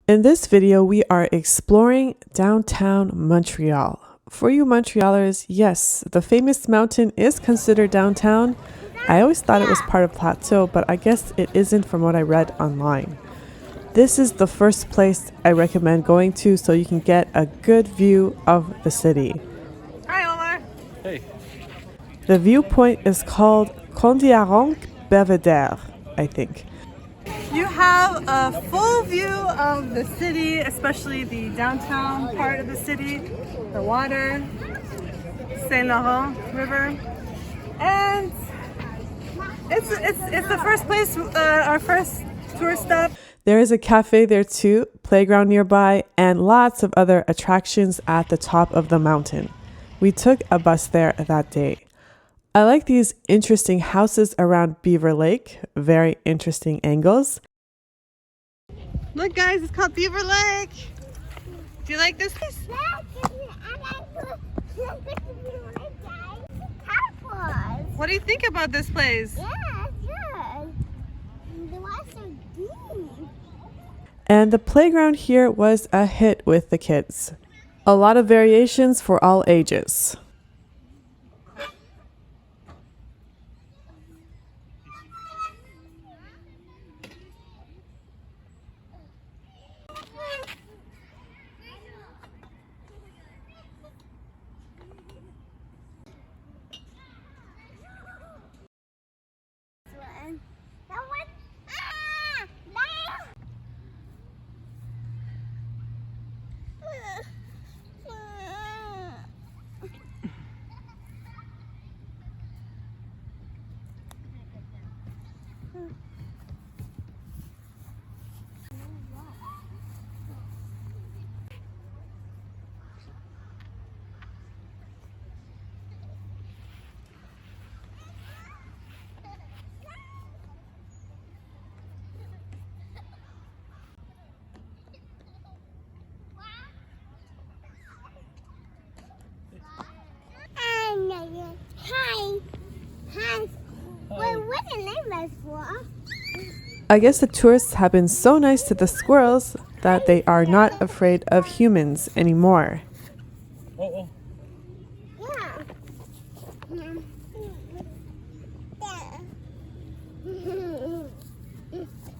In this video, we are exploring downtown Montreal. For you Montrealers, yes, the famous mountain is considered downtown. I always thought it was part of Plateau, but I guess it isn't from what I read online. This is the first place I recommend going to so you can get a good view of the city. Hi, Omar. Hey. The viewpoint is called Condiaronk Belvedere, I think. You have a full view of the city, especially the downtown part of the city, the water, Saint Laurent River, and it's the first place, our first tourist stop. There is a cafe there too, playground nearby, and lots of other attractions at the top of the mountain. We took a bus there that day. I like these interesting houses around Beaver Lake, very interesting angles. Look guys, it's called Beaver Lake. Do you like this place? What do you think about this place? And the playground here was a hit with the kids. A lot of variations for all ages. Hi. What's the name for? I guess the tourists have been so nice to the squirrels that they are not afraid of humans anymore. Oh. Yeah.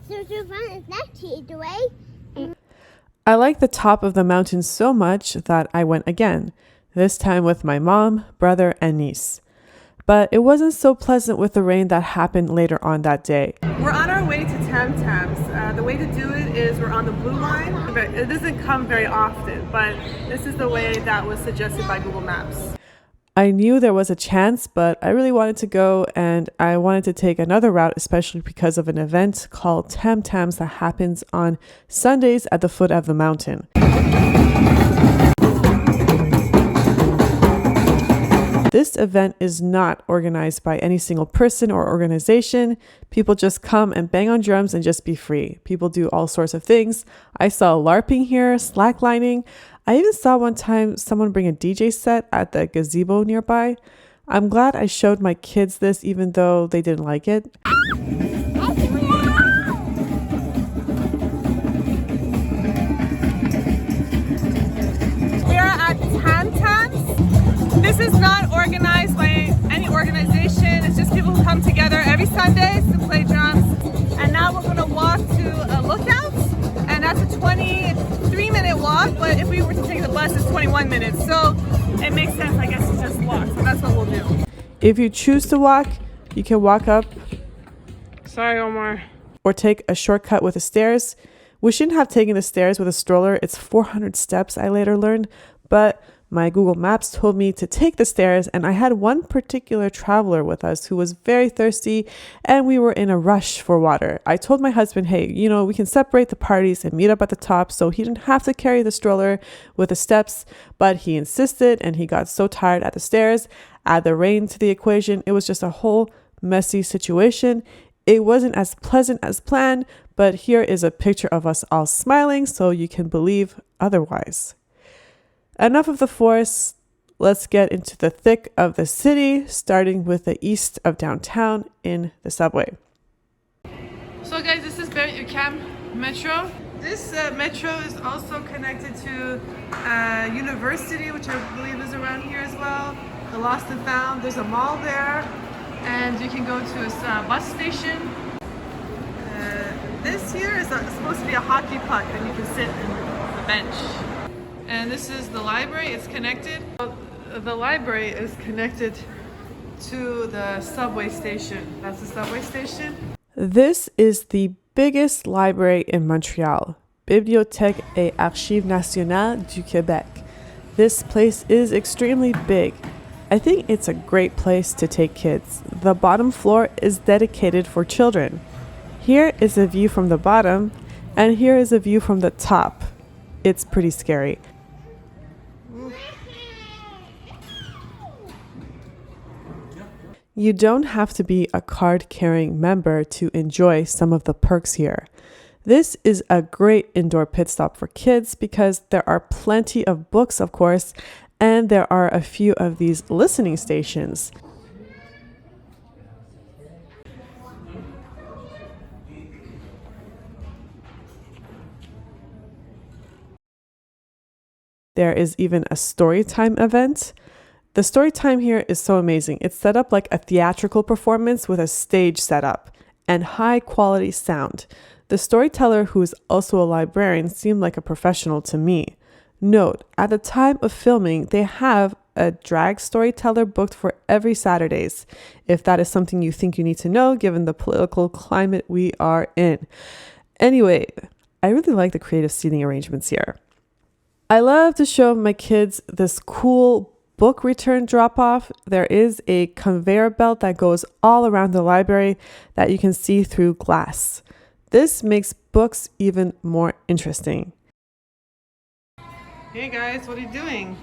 So fun is that the way? I like the top of the mountain so much that I went again, this time with my mom, brother, and niece. But it wasn't so pleasant with the rain that happened later on that day. We're on our way to Tam Tams. The way to do it is we're on the blue line. It doesn't come very often, but this is the way that was suggested by Google Maps. I knew there was a chance, but I really wanted to go, and I wanted to take another route, especially because of an event called Tam Tams that happens on Sundays at the foot of the mountain. This event is not organized by any single person or organization. People just come and bang on drums and just be free. People do all sorts of things. I saw LARPing here, slacklining. I even saw one time someone bring a DJ set at the gazebo nearby. I'm glad I showed my kids this even though they didn't like it. We are at Tam Tams. This is not organized by any organization. It's just people who come together every Sunday to play drums. And now we're going to walk to a lookout. And that's a 23-minute walk. But if we were to take the bus, it's 21 minutes. So it makes sense, I guess, to just walk. So that's what we'll do. If you choose to walk, you can walk up. Sorry, Omar. Or take a shortcut with the stairs. We shouldn't have taken the stairs with a stroller. It's 400 steps, I later learned. But my Google Maps told me to take the stairs, and I had one particular traveler with us who was very thirsty, and we were in a rush for water. I told my husband, hey, we can separate the parties and meet up at the top, so he didn't have to carry the stroller with the steps, but he insisted, and he got so tired at the stairs. Add the rain to the equation. It was just a whole messy situation. It wasn't as pleasant as planned, but here is a picture of us all smiling, so you can believe otherwise. Enough of the forest. Let's get into the thick of the city, starting with the east of downtown in the subway. So guys, this is Quebec Metro. This metro is also connected to university, which I believe is around here as well. The Lost and Found. There's a mall there, and you can go to a bus station. This here is supposed to be a hockey puck, and you can sit in the bench. And this is the library. It's connected. The library is connected to the subway station. That's the subway station. This is the biggest library in Montreal, Bibliothèque et Archives Nationales du Québec. This place is extremely big. I think it's a great place to take kids. The bottom floor is dedicated for children. Here is a view from the bottom, and here is a view from the top. It's pretty scary. You don't have to be a card-carrying member to enjoy some of the perks here. This is a great indoor pit stop for kids because there are plenty of books, of course, and there are a few of these listening stations. There is even a story time event. The story time here is so amazing. It's set up like a theatrical performance with a stage setup and high quality sound. The storyteller, who is also a librarian, seemed like a professional to me. Note, at the time of filming, they have a drag storyteller booked for every Saturdays, if that is something you think you need to know given the political climate we are in. Anyway, I really like the creative seating arrangements here. I love to show my kids this cool book return drop-off. There is a conveyor belt that goes all around the library that you can see through glass. This makes books even more interesting. Hey guys, what are you doing?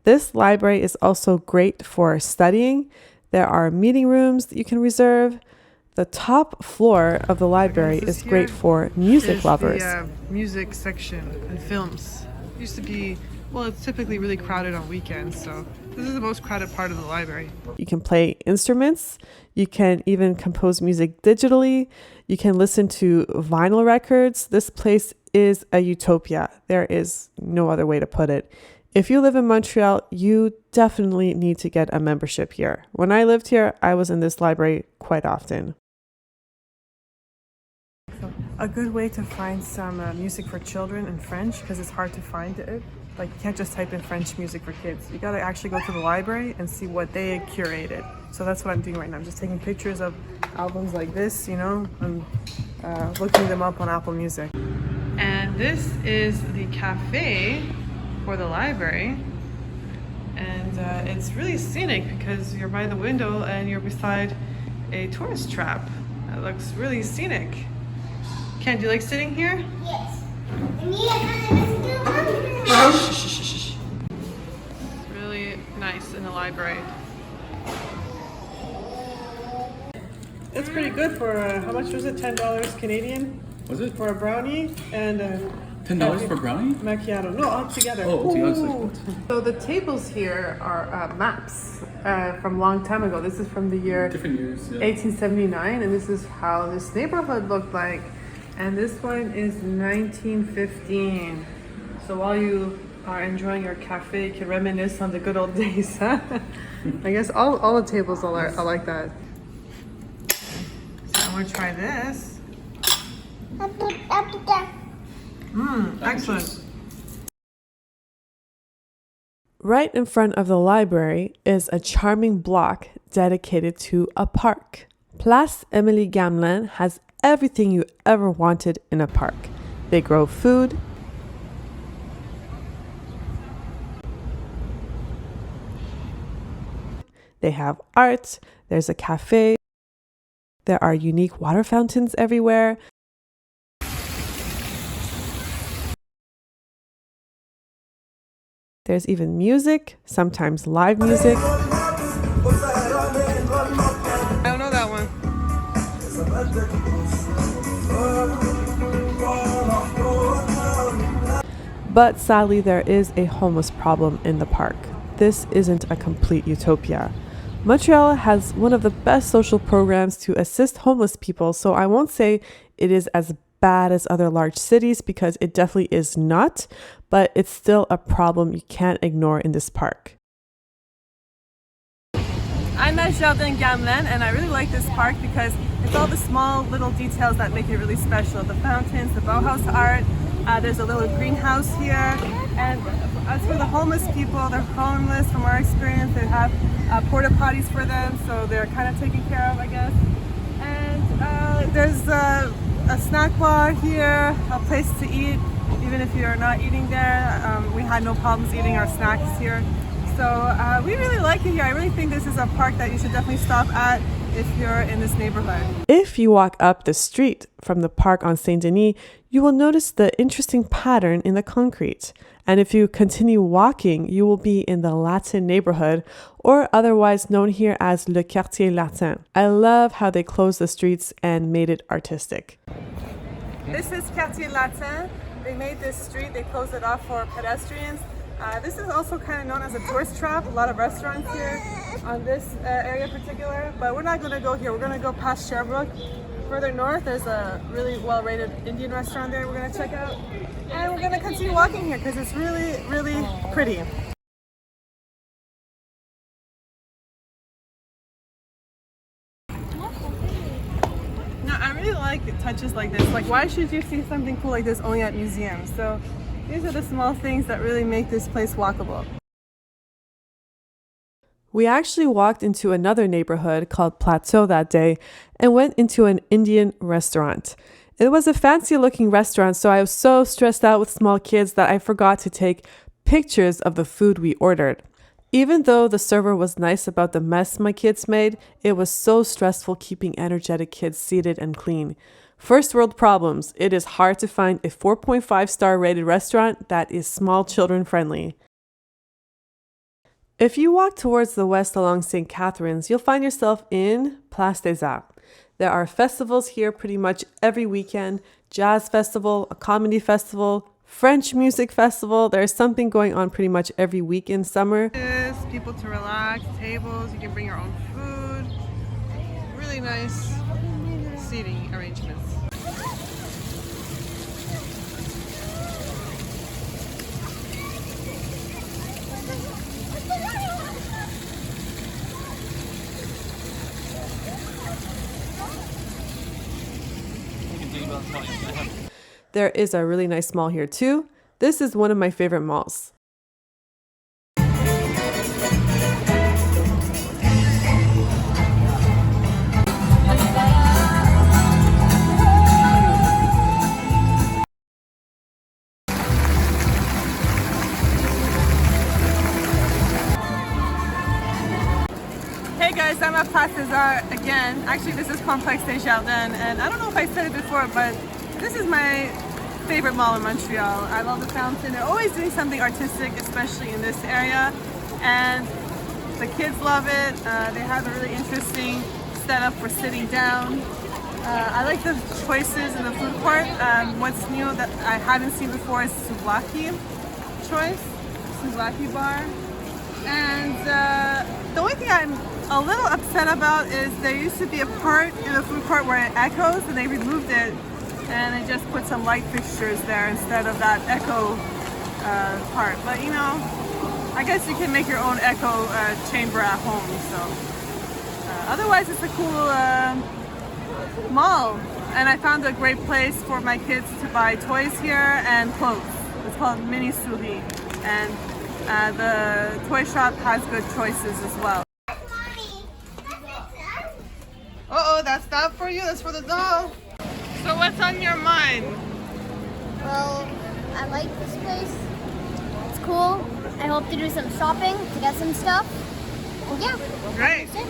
This library is also great for studying. There are meeting rooms that you can reserve. The top floor of the library is great for music lovers. The music section and films. Used to be, well, it's typically really crowded on weekends, so this is the most crowded part of the library. You can play instruments. You can even compose music digitally. You can listen to vinyl records. This place is a utopia. There is no other way to put it. If you live in Montreal, you definitely need to get a membership here. When I lived here, I was in this library quite often. A good way to find some music for children in French, because it's hard to find it. Like, you can't just type in French music for kids. You gotta actually go to the library and see what they curated. So that's what I'm doing right now. I'm just taking pictures of albums like this, you know, and looking them up on Apple Music. And this is the cafe for the library. And it's really scenic because you're by the window and you're beside a tourist trap. It looks really scenic. Ken, do you like sitting here? Yes. It's really nice in the library. It's pretty good for, how much was it? $10 Canadian? Was it? For a brownie and $10 for brownie? macchiato. No, all together. Oh, together. Ooh. So the tables here are maps from a long time ago. This is from the year Different years, yeah. 1879, and this is how this neighborhood looked like. And this one is 1915. So while you are enjoying your cafe, you can reminisce on the good old days, huh? I guess all the tables are like that. So I'm gonna try this. Excellent. Right in front of the library is a charming block dedicated to a park. Place Émilie Gamelin has everything you ever wanted in a park. They grow food, they have art, there's a cafe, there are unique water fountains everywhere. There's even music, sometimes live music. I don't know that one. But sadly, there is a homeless problem in the park. This isn't a complete utopia. Montreal has one of the best social programs to assist homeless people, so I won't say it is as bad as other large cities because it definitely is not, but it's still a problem you can't ignore in this park. I'm at Jardin Gamelin, and I really like this park because it's all the small little details that make it really special. The fountains, the Bauhaus art, there's a little greenhouse here, and as for the homeless people, they're homeless from our experience. They have porta potties for them, so they're kind of taken care of, I guess. And there's a snack bar here, a place to eat, even if you're not eating there. We had no problems eating our snacks here. So we really like it here. I really think this is a park that you should definitely stop at if you're in this neighborhood. If you walk up the street from the park on Saint Denis, you will notice the interesting pattern in the concrete. And if you continue walking, you will be in the Latin neighborhood, or otherwise known here as Le Quartier Latin. I love how they closed the streets and made it artistic. This is Quartier Latin. They made this street, they closed it off for pedestrians. This is also kind of known as a tourist trap. A lot of restaurants here on this area in particular, but we're not going to go here. We're going to go past Sherbrooke. Further north, there's a really well-rated Indian restaurant there we're going to check out. And we're going to continue walking here because it's really, really pretty. Now, I really like touches like this. Like, why should you see something cool like this only at museums? So these are the small things that really make this place walkable. We actually walked into another neighborhood called Plateau that day and went into an Indian restaurant. It was a fancy looking restaurant, so I was so stressed out with small kids that I forgot to take pictures of the food we ordered. Even though the server was nice about the mess my kids made, it was so stressful keeping energetic kids seated and clean. First world problems. It is hard to find a 4.5 star rated restaurant that is small children friendly. If you walk towards the west along St. Catharines, you'll find yourself in Place des Arts. There are festivals here pretty much every weekend. Jazz festival, a comedy festival, French music festival. There's something going on pretty much every week in summer. People to relax, tables, you can bring your own food. Really nice seating arrangements. There is a really nice mall here too. This is one of my favorite malls. Hey guys, I'm at Place des Arts again. Actually, this is Complexe des Jardins, and I don't know if I said it before, but this is my favorite mall in Montreal. I love the fountain. They're always doing something artistic, especially in this area, and the kids love it. They have a really interesting setup for sitting down. I like the choices in the food court. What's new that I haven't seen before is souvlaki bar. And the only thing I'm a little upset about is there used to be a part in the food court where it echoes, and they removed it, and they just put some light fixtures there instead of that echo part. But you know, I guess you can make your own echo chamber at home. So otherwise, it's a cool mall, and I found a great place for my kids to buy toys here and clothes. It's called Mini Souris, and the toy shop has good choices as well. Uh-oh, that's not for you, that's for the doll. So what's on your mind? Well, I like this place. It's cool. I hope to do some shopping to get some stuff. And yeah. Great. That's it.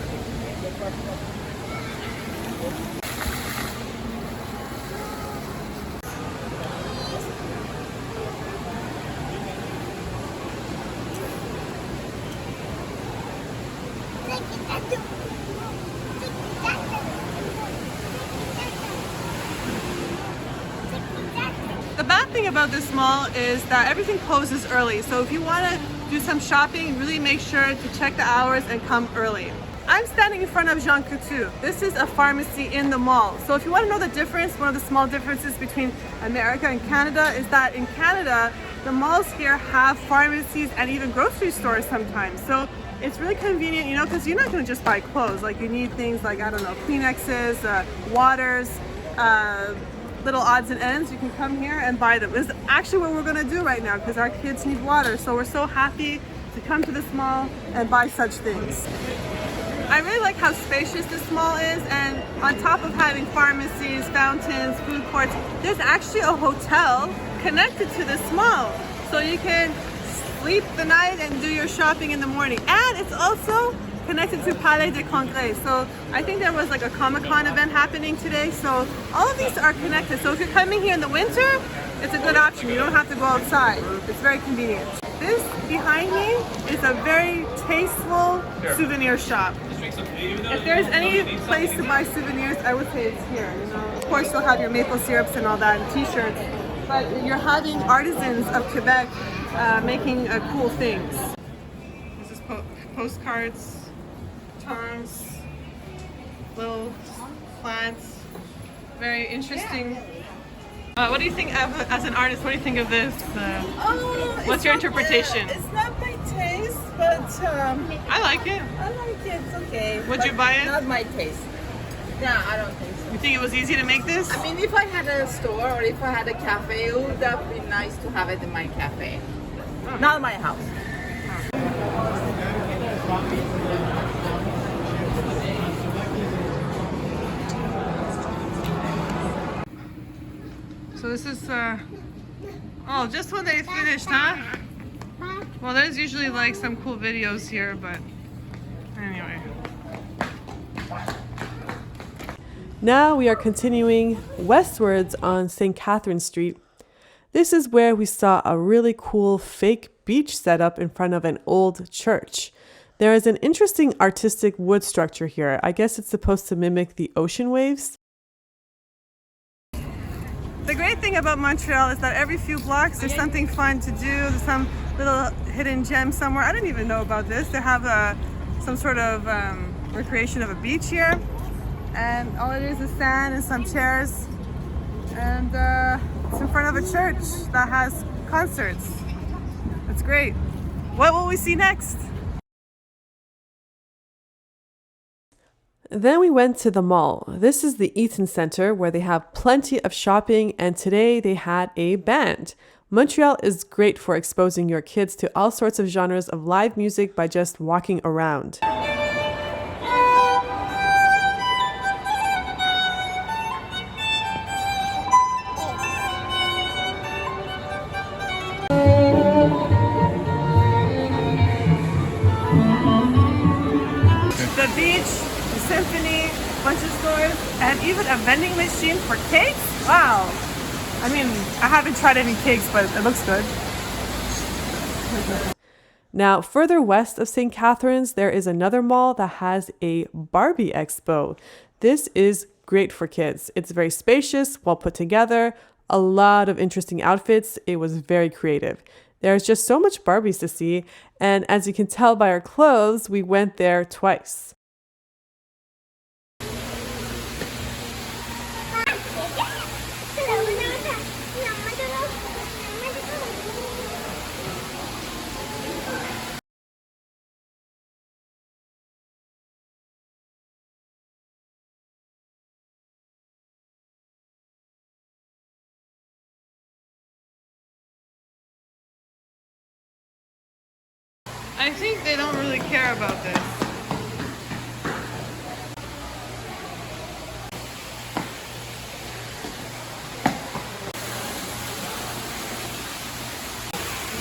The bad thing about this mall is that everything closes early. So if you want to do some shopping, really make sure to check the hours and come early. I'm standing in front of Jean Coutu. This is a pharmacy in the mall. So if you want to know the difference, one of the small differences between America and Canada is that in Canada, the malls here have pharmacies and even grocery stores sometimes. So it's really convenient, you know, because you're not going to just buy clothes. Like you need things like, I don't know, Kleenexes, waters, little odds and ends. You can come here and buy them. This is actually what we're going to do right now because our kids need water. So we're so happy to come to this mall and buy such things. I really like how spacious this mall is, and on top of having pharmacies, fountains, food courts, there's actually a hotel connected to this mall. So you can sleep the night and do your shopping in the morning. And it's also connected to Palais des Congrès. So I think there was like a Comic-Con event happening today. So all of these are connected. So if you're coming here in the winter, it's a good option. You don't have to go outside. It's very convenient. This behind me is a very tasteful souvenir shop. If there's any place to buy souvenirs, I would say it's here. You know, of course, you'll have your maple syrups and all that, and T-shirts. But you're having artisans of Quebec making cool things. This is postcards, charms, little plants. Very interesting. What do you think of, as an artist, what do you think of this? What's your interpretation? It's not my taste, but I like it. I like it. It's okay. Would but you buy it? Not my taste. Yeah, I don't think so. You think it was easy to make this? I mean, if I had a store or if I had a cafe, it would have been nice to have it in my cafe. Oh. Not my house. So this is, oh, just when they finished, huh? Well, there's usually like some cool videos here, but anyway. Now we are continuing westwards on St. Catherine Street. This is where we saw a really cool fake beach setup in front of an old church. There is an interesting artistic wood structure here. I guess it's supposed to mimic the ocean waves. The great thing about Montreal is that every few blocks there's something fun to do. There's some little hidden gem somewhere. I didn't even know about this. They have some sort of recreation of a beach here. And all it is sand and some chairs. And it's in front of a church that has concerts. It's great. What will we see next? Then we went to the mall. This is the Eaton Center where they have plenty of shopping, and today they had a band. Montreal is great for exposing your kids to all sorts of genres of live music by just walking around. The beach, the symphony, bunch of stores, and even a vending machine for cakes? Wow. I mean, I haven't tried any cakes, but it looks good. Now, further west of St. Catharines, there is another mall that has a Barbie expo. This is great for kids. It's very spacious, well put together, a lot of interesting outfits. It was very creative. There's just so much Barbies to see, and as you can tell by our clothes, we went there twice. I think they don't really care about this.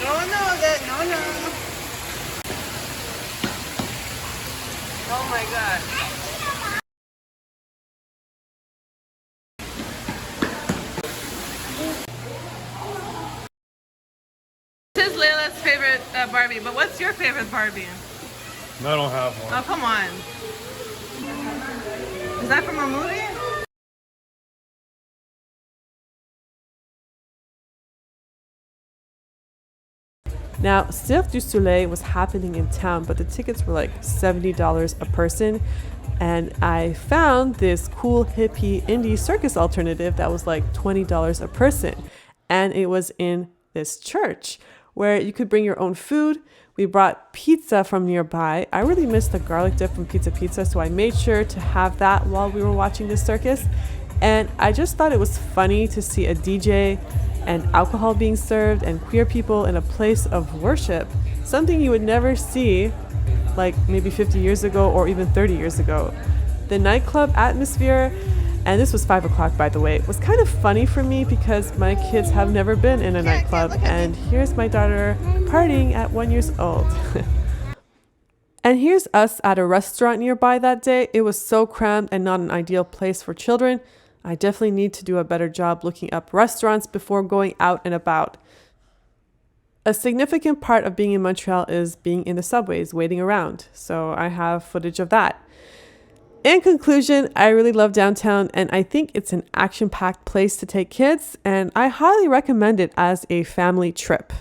No. Oh my God. This is Layla's favorite Barbie, but what's your favorite Barbie? I don't have one. Oh, come on. Is that from a movie? Now, Cirque du Soleil was happening in town, but the tickets were like $70 a person. And I found this cool hippie indie circus alternative that was like $20 a person. And it was in this church where you could bring your own food. We brought pizza from nearby. I really missed the garlic dip from Pizza, so I made sure to have that while we were watching this circus. And I just thought it was funny to see a DJ and alcohol being served and queer people in a place of worship, something you would never see like maybe 50 years ago or even 30 years ago. The nightclub atmosphere, and this was 5 o'clock by the way, was kind of funny for me because my kids have never been in a nightclub, and here's my daughter partying at 1 year old. And here's us at a restaurant nearby that day. It was so crammed and not an ideal place for children. I definitely need to do a better job looking up restaurants before going out and about. A significant part of being in Montreal is being in the subways, waiting around. So I have footage of that. In conclusion, I really love downtown, and I think it's an action-packed place to take kids, and I highly recommend it as a family trip.